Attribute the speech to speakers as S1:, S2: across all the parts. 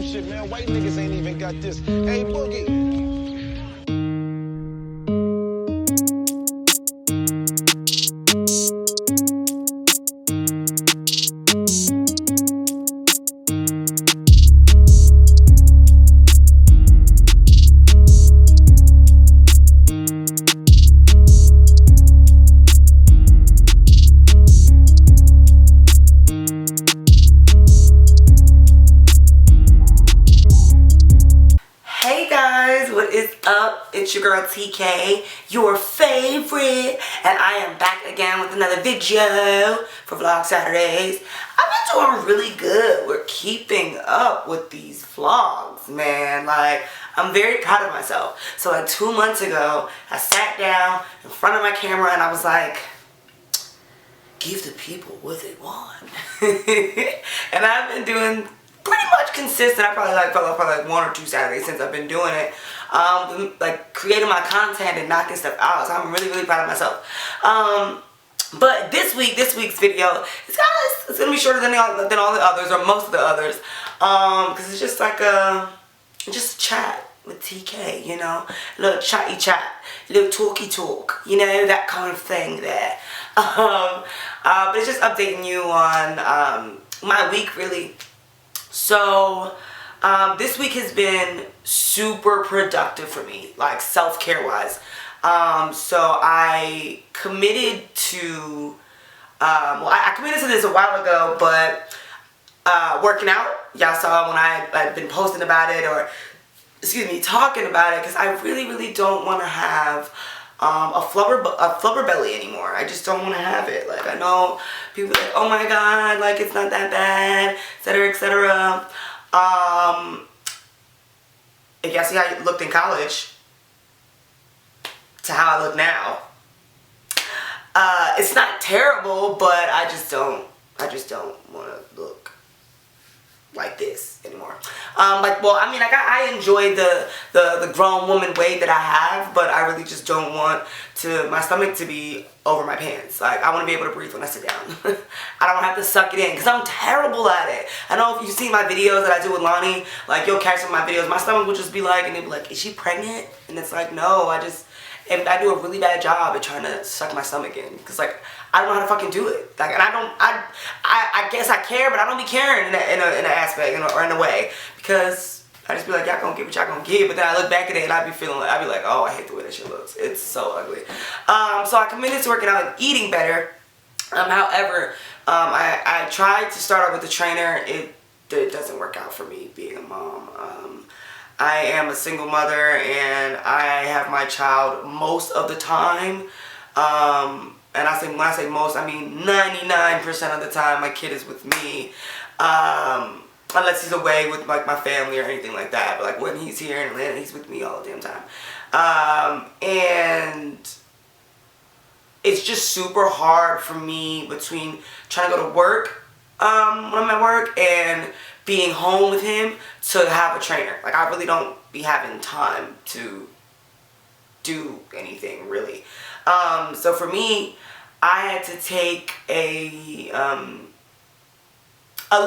S1: new shit, man. White niggas ain't even got this. Hey, Boogie.
S2: What is up? It's your girl TK, your favorite, and I am back again with another video for Vlog Saturdays. I've been doing really good. We're keeping up with these vlogs, man. Like, I'm very proud of myself. So like 2 months ago, I sat down in front of my camera and I was like, give the people what they want. And I've been doing pretty much consistent. I probably fell off probably like 1 or 2 Saturdays since I've been doing it. Like creating my content and knocking stuff out. So I'm really proud of myself. But this week's video, it's gonna be shorter than all the others, or most of the others, because it's just like just chat with TK, you know, a little chatty chat, a little talky talk, you know, that kind of thing there. But it's just updating you on my week, really. So this week has been super productive for me, like self-care wise. So I committed to, well, I committed to this a while ago, but working out, y'all saw when I've been posting about it, or excuse me, talking about it, because I really don't want to have a flubber belly anymore. I just don't want to have it. Like, I know people are like, oh my god, like it's not that bad, etc, etc. If y'all see how I looked in college to how I look now, it's not terrible, but I just don't want to look like this anymore. Like, well, I mean, like I enjoy the grown woman weight that I have, but I really just don't want my stomach to be over my pants. Like, I want to be able to breathe when I sit down. I don't have to suck it in, because I'm terrible at it. I know if you see my videos that I do with Lonnie, like, you'll catch some of my videos, my stomach will just be like, and they'll be like, is she pregnant? And it's like, no, I do a really bad job at trying to suck my stomach in, because like, I don't know how to fucking do it. Like, and I guess I care, but I don't be caring in an aspect, or in a way, because I just be like, y'all gonna get what y'all gonna get. But then I look back at it and I be like, oh, I hate the way that shit looks. It's so ugly. So I committed to working out and eating better. However, I tried to start out with a trainer. It doesn't work out for me being a mom. I am a single mother and I have my child most of the time. And when I say most, I mean 99% of the time my kid is with me. Unless he's away with like my family or anything like that. But like when he's here in Atlanta, he's with me all the damn time. And it's just super hard for me between trying to go to work when I'm at work and being home with him to have a trainer. Like, I really don't be having time to do anything really. So for me, I had to take a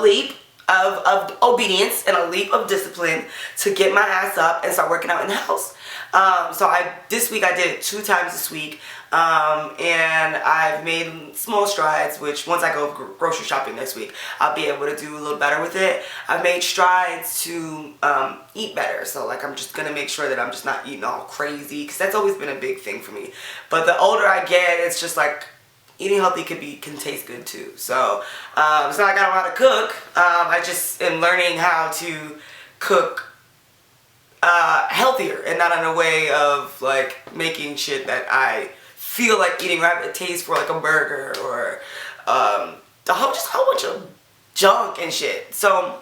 S2: leap of obedience and a leap of discipline to get my ass up and start working out in the house. So this week I did it 2 times this week, and I've made small strides, which once I go grocery shopping next week, I'll be able to do a little better with it. I've made strides to eat better, so like I'm just gonna make sure that I'm just not eating all crazy, because that's always been a big thing for me. But the older I get, it's just like eating healthy can taste good too. So it's not like I don't know how to cook. I just am learning how to cook healthier, and not in a way of like making shit that I feel like eating, or have a taste for, like a burger or just a whole bunch of junk and shit. So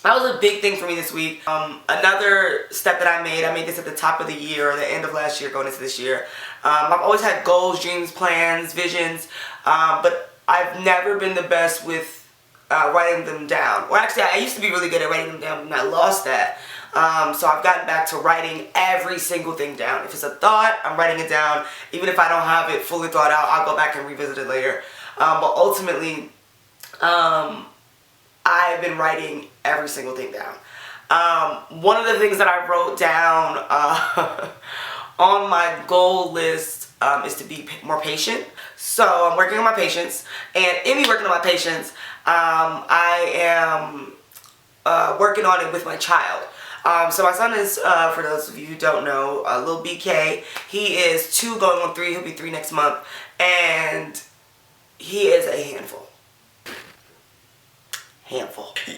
S2: that was a big thing for me this week. Another step that I made this at the top of the year, or the end of last year going into this year. I've always had goals, dreams, plans, visions, but I've never been the best with writing them down. Well, actually, I used to be really good at writing them down, and I lost that. So I've gotten back to writing every single thing down. If it's a thought, I'm writing it down. Even if I don't have it fully thought out, I'll go back and revisit it later. But ultimately, I've been writing every single thing down. One of the things that I wrote down on my goal list is to be more patient. So I'm working on my patience, and in me working on my patience, I am working on it with my child. So my son is, for those of you who don't know, little BK. He is 2 going on 3. He'll be 3 next month, and he is a handful.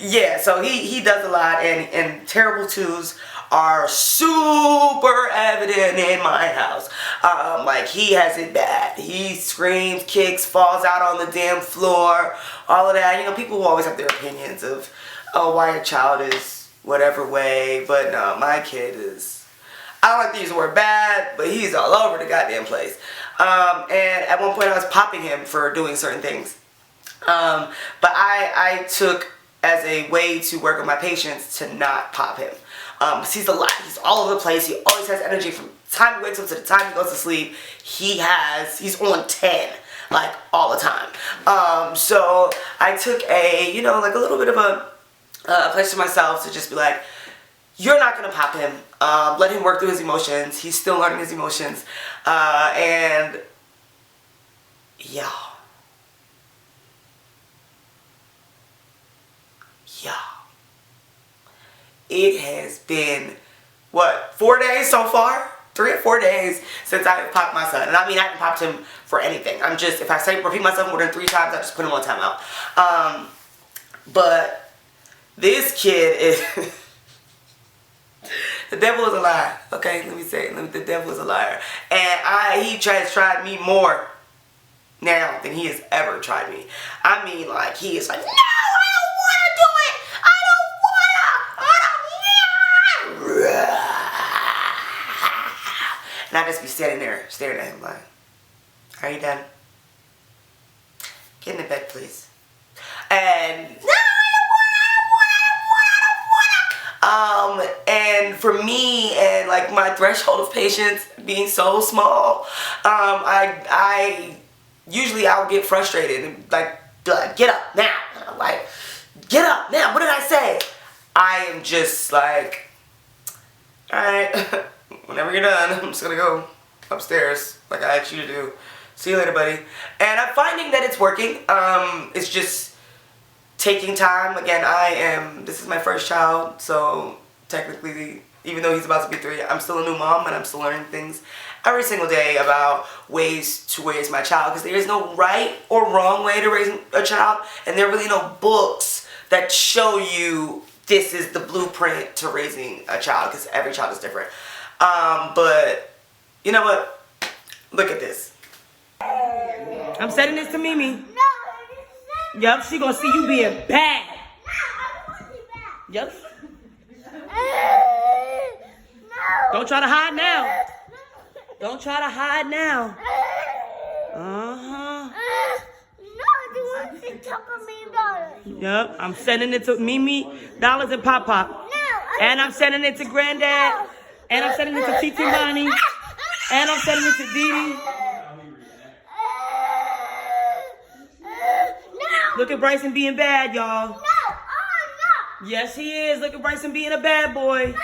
S2: Yeah, so he does a lot, and terrible twos are super evident in my house. Like, he has it bad. He screams, kicks, falls out on the damn floor, all of that. You know, people will always have their opinions of, oh, why a child is whatever way, but no, my kid is, I don't like to use the word bad, but he's all over the goddamn place. And at one point I was popping him for doing certain things. But I took as a way to work on my patience to not pop him. He's a lot. He's all over the place. He always has energy from the time he wakes up to the time he goes to sleep. He's on 10, like, all the time. So I took a, you know, like a little bit of a place for myself to just be like, you're not going to pop him. Let him work through his emotions. He's still learning his emotions. And yeah. It has been, what, 4 days so far? 3 or 4 days since I popped my son. And I mean, I haven't popped him for anything. I'm just, if I say repeat myself more than 3 times, I just put him on timeout. But this kid is, the devil is a liar. Okay, let me say it. The devil is a liar. And he has tried me more now than he has ever tried me. I mean, like, he is like, no, I don't want to do it. I don't want to. And I just be standing there staring at him like, are you done? Get in the bed, please. And no, I don't want. And for me, and like my threshold of patience being so small, I usually I'll get frustrated and like get up now. Like, get up now. What did I say? I am just like, alright, whenever you're done, I'm just gonna go upstairs like I asked you to do. See you later, buddy. And I'm finding that it's working. It's just taking time. Again, this is my first child, so technically, even though he's about to be 3, I'm still a new mom, and I'm still learning things every single day about ways to raise my child, because there is no right or wrong way to raise a child, and there are really no books that show you this is the blueprint to raising a child, because every child is different. But you know what? Look at this. I'm sending this to Mimi. Yep, she gonna see you being bad. Yep. Don't try to hide now. Don't try to hide now. Yep, I'm sending it to Mimi, Dollars, and Pop Pop. And I'm sending it to Granddad. And I'm sending it to Titi Money. And I'm sending it to Dee Dee. Look at Bryson being bad, y'all. No, no. Yes, he is. Look at Bryson being a bad boy.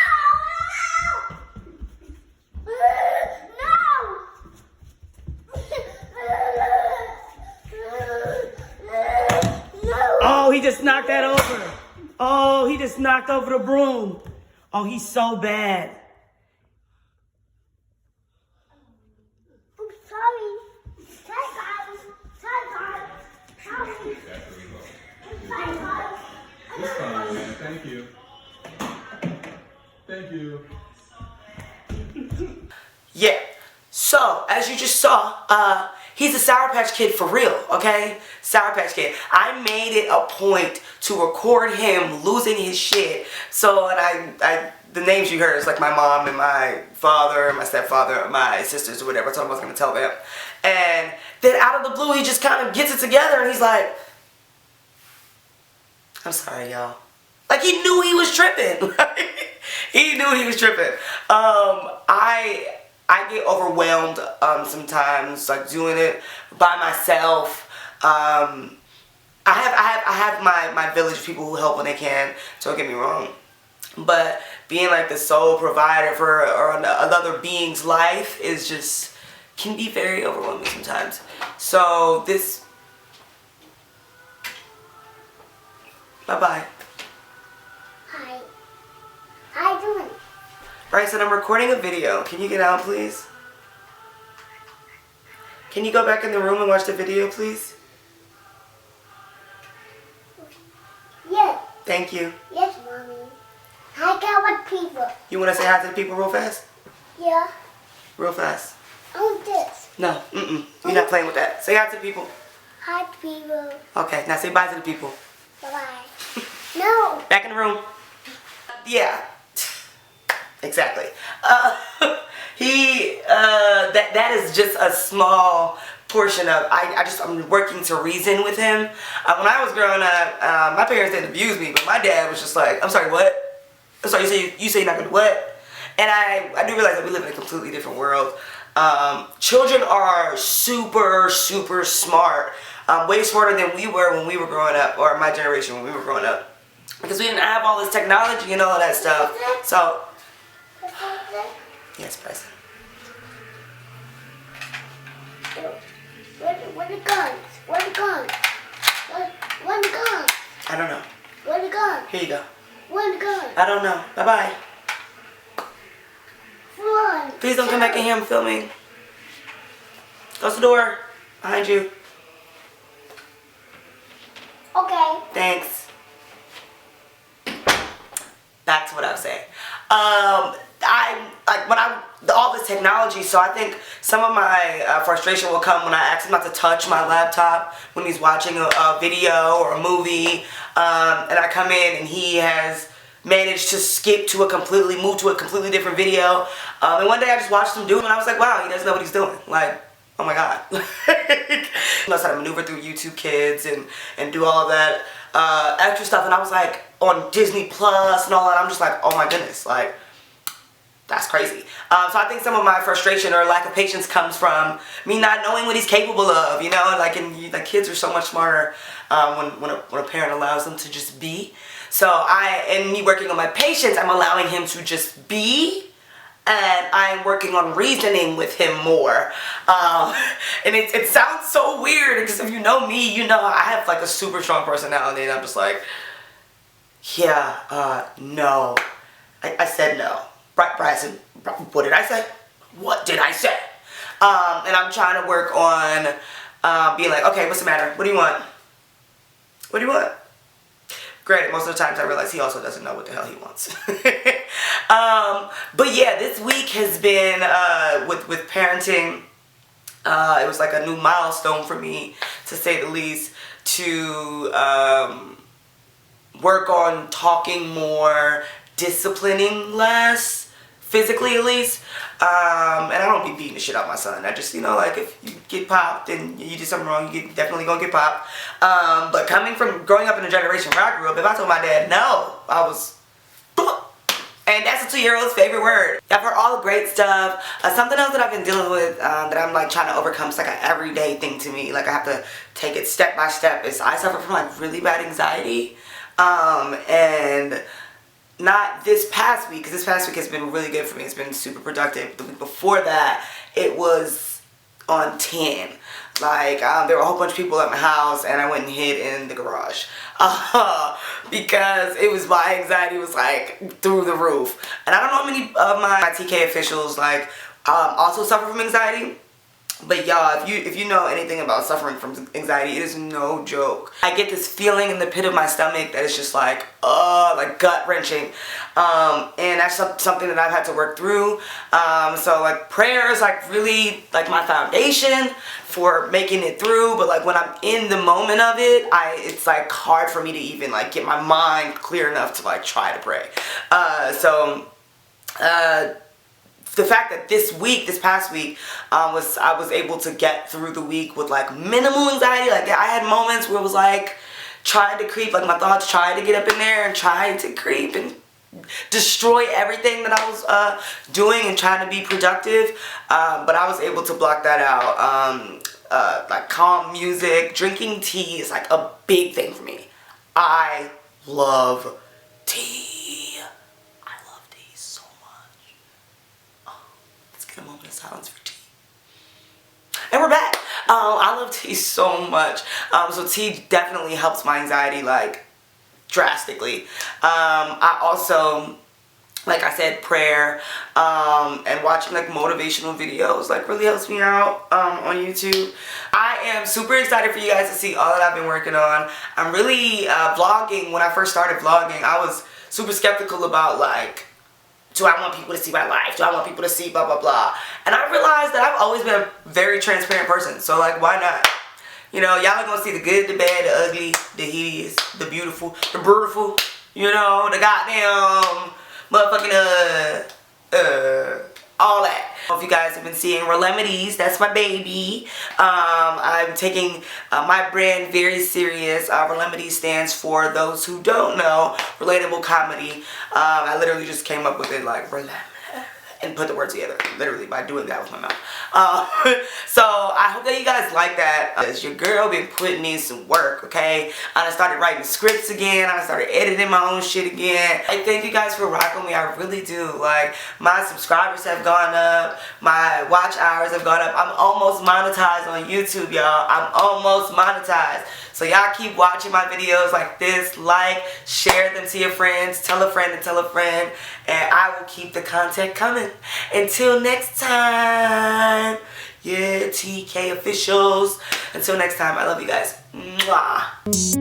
S2: Oh, he just knocked that over. Oh, he just knocked over the broom. Oh, he's so bad.
S3: I'm sorry.
S4: It's fine, man. Thank you. Thank you.
S2: Yeah. So, as you just saw, he's a Sour Patch Kid for real, okay? Sour Patch Kid. I made it a point to record him losing his shit. So, and the names you heard is like my mom and my father, my stepfather, my sisters or whatever. I told him I was going to tell them. And then out of the blue, he just kind of gets it together and he's like, I'm sorry, y'all. Like, he knew he was tripping. He knew he was tripping. I get overwhelmed sometimes, like, doing it by myself. I I have my village of people who help when they can. Don't get me wrong, but being like the sole provider for another being's life is just can be very overwhelming sometimes. So this. Bye bye.
S3: Hi. How you doing?
S2: Bryson, I'm recording a video. Can you get out, please? Can you go back in the room and watch the video, please?
S3: Yes.
S2: Thank you.
S3: Yes, Mommy. Hi, got what people?
S2: You want to say hi to the people real fast?
S3: Yeah.
S2: Real fast.
S3: On this.
S2: No, You're not playing with that. Say hi to the people.
S3: Hi, people.
S2: Okay, now say bye to the people.
S3: Bye-bye. No.
S2: Back in the room. Yeah. Exactly. That is just a small portion of, I'm working to reason with him. When I was growing up, my parents didn't abuse me, but my dad was just like, I'm sorry, what? I'm sorry, you say you're not gonna do what? And I do realize that we live in a completely different world. Children are super, super smart. Way smarter than we were when we were growing up, or my generation when we were growing up. Because we didn't have all this technology and all of that stuff. So, yes, Bryson.
S3: Where the guns? Where the guns? Where the guns?
S2: I don't know.
S3: Where the guns?
S2: Here you go.
S3: Where the guns?
S2: I don't know. Bye-bye.
S3: Run.
S2: Please don't come back in here. I'm filming. Close the door. Behind you.
S3: Okay.
S2: Thanks. Back to what I was saying. All this technology, so I think some of my frustration will come when I ask him not to touch my laptop when he's watching a video or a movie, and I come in and he has managed to move to a completely different video, and one day I just watched him do it and I was like, wow, he doesn't know what he's doing. Like, oh my god. He knows how to maneuver through YouTube Kids and do all of that extra stuff, and I was like, on Disney Plus and all that, I'm just like, oh my goodness, like, that's crazy. So I think some of my frustration or lack of patience comes from me not knowing what he's capable of, you know, like kids are so much smarter when a parent allows them to just be. So and me working on my patience, I'm allowing him to just be, and I'm working on reasoning with him more. And it sounds so weird, because if you know me, you know I have like a super strong personality, and I'm just like, yeah, no. I said no. Bryson, what did I say? What did I say? And I'm trying to work on being like, okay, what's the matter? What do you want? What do you want? Granted, most of the times I realize he also doesn't know what the hell he wants. But yeah, this week has been, with parenting, it was like a new milestone for me, to say the least, to work on talking more, disciplining less, physically at least, and I don't be beating the shit out of my son. I just, you know, like, if you get popped and you did something wrong, you definitely gonna get popped. But coming from growing up in a generation where I grew up, if I told my dad no, I was, and that's a 2-year-old's favorite word. I've heard all the great stuff. Something else that I've been dealing with, that I'm like trying to overcome, it's like an everyday thing to me. Like, I have to take it step by step. Is I suffer from like really bad anxiety, and not this past week, because this past week has been really good for me. It's been super productive. The week before that, it was on 10. Like, there were a whole bunch of people at my house, and I went and hid in the garage. Because it was, my anxiety was like through the roof. And I don't know how many of my TK officials like also suffer from anxiety. But y'all, if you know anything about suffering from anxiety, it is no joke. I get this feeling in the pit of my stomach that is just like gut-wrenching. And that's something that I've had to work through. So like prayer is like really like my foundation for making it through. But like when I'm in the moment of it, it's like hard for me to even like get my mind clear enough to like try to pray. The fact that this past week, I was able to get through the week with like minimal anxiety. Like, I had moments where it was like trying to creep, like my thoughts tried to get up in there and trying to creep and destroy everything that I was doing and trying to be productive. But I was able to block that out. like calm music. Drinking tea is like a big thing for me. I love tea. I love tea so much. Oh, let's get a moment of silence for tea. And we're back. I love tea so much. So tea definitely helps my anxiety like drastically. I also, like I said, prayer and watching like motivational videos like really helps me out on YouTube. I am super excited for you guys to see all that I've been working on. I'm really vlogging. When I first started vlogging, I was super skeptical about like, do I want people to see my life? Do I want people to see blah blah blah? And I realized that I've always been a very transparent person. So like, why not? You know, y'all are gonna see the good, the bad, the ugly, the hideous, the beautiful, the beautiful, you know, the goddamn motherfucking all that. If you guys have been seeing Remedies, that's my baby. I'm taking my brand very serious. Remedies stands for, those who don't know, relatable comedy. I literally just came up with it like and put the words together, literally, by doing that with my mouth. So I hope that you guys like that. Your girl been putting in some work, okay? I started writing scripts again. I started editing my own shit again. I thank you guys for rocking me. I really do. Like, my subscribers have gone up. My watch hours have gone up. I'm almost monetized on YouTube, y'all. I'm almost monetized. So y'all keep watching my videos like this. Like, share them to your friends. Tell a friend to tell a friend. And I will keep the content coming. Until next time. Yeah, TK officials. Until next time, I love you guys. Mwah.